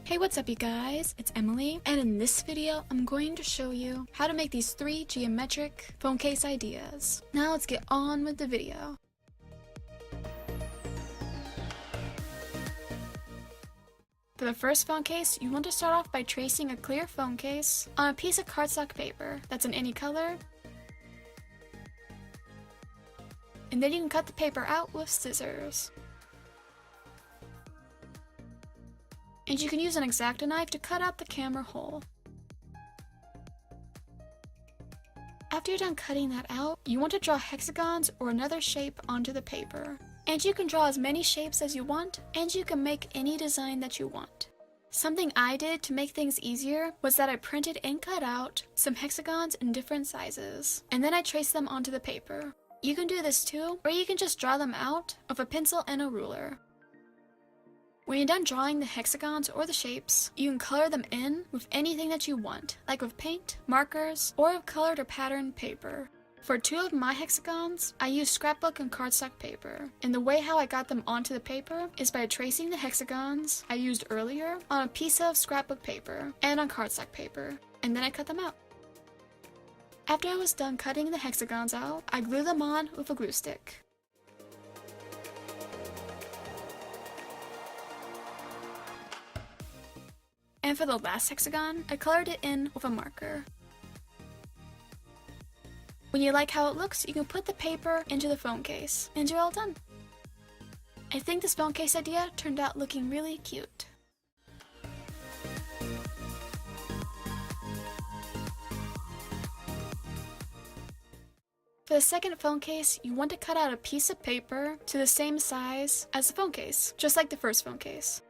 Hey, what's up you guys? It's Emily, and in this video, I'm going to show you how to make these 3 geometric phone case ideas. Now let's get on with the video. For the first phone case, you want to start off by tracing a clear phone case on a piece of cardstock paper that's in any color. And then you can cut the paper out with scissors. And you can use an X-Acto knife to cut out the camera hole. After you're done cutting that out, you want to draw hexagons or another shape onto the paper. And you can draw as many shapes as you want, and you can make any design that you want. Something I did to make things easier was that I printed and cut out some hexagons in different sizes, and then I traced them onto the paper. You can do this too, or you can just draw them out with a pencil and a ruler. When you're done drawing the hexagons or the shapes, you can color them in with anything that you want, like with paint, markers, or with colored or patterned paper. For 2 of my hexagons, I used scrapbook and cardstock paper, and the way how I got them onto the paper is by tracing the hexagons I used earlier on a piece of scrapbook paper and on cardstock paper, and then I cut them out. After I was done cutting the hexagons out, I glued them on with a glue stick. And for the last hexagon, I colored it in with a marker. When you like how it looks, you can put the paper into the phone case, and you're all done. I think this phone case idea turned out looking really cute. For the second phone case, you want to cut out a piece of paper to the same size as the phone case, just like the first phone case.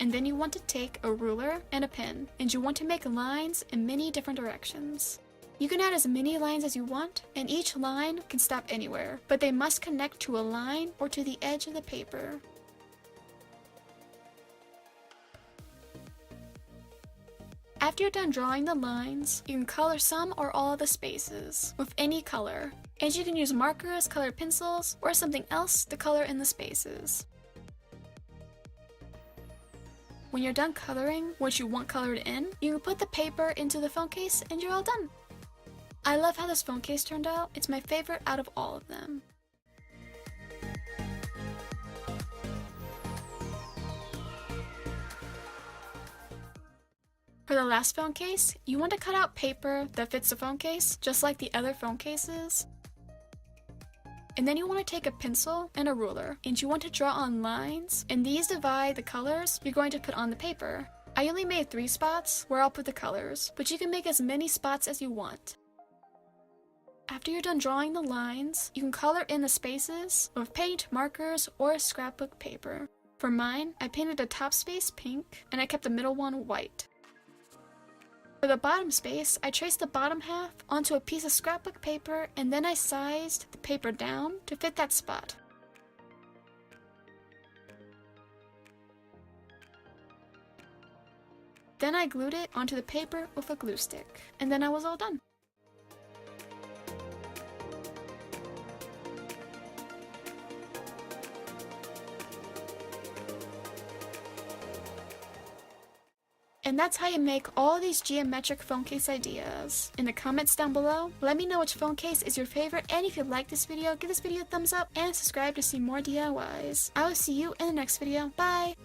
And then you want to take a ruler and a pen, and you want to make lines in many different directions. You can add as many lines as you want, and each line can stop anywhere, but they must connect to a line or to the edge of the paper. After you're done drawing the lines, you can color some or all of the spaces with any color, and you can use markers, colored pencils, or something else to color in the spaces. When you're done coloring what you want colored in, you can put the paper into the phone case and you're all done. I love how this phone case turned out. It's my favorite out of all of them. For the last phone case, you want to cut out paper that fits the phone case, just like the other phone cases. And then you want to take a pencil and a ruler, and you want to draw on lines, and these divide the colors you're going to put on the paper. I only made 3 spots where I'll put the colors, but you can make as many spots as you want. After you're done drawing the lines, you can color in the spaces with paint, markers, or scrapbook paper. For mine, I painted the top space pink, and I kept the middle one white. For the bottom space, I traced the bottom half onto a piece of scrapbook paper, and then I sized the paper down to fit that spot. Then I glued it onto the paper with a glue stick, and then I was all done. And that's how you make all these geometric phone case ideas. In the comments down below, let me know which phone case is your favorite, and if you like this video, give this video a thumbs up and subscribe to see more DIYs. I will see you in the next video. Bye!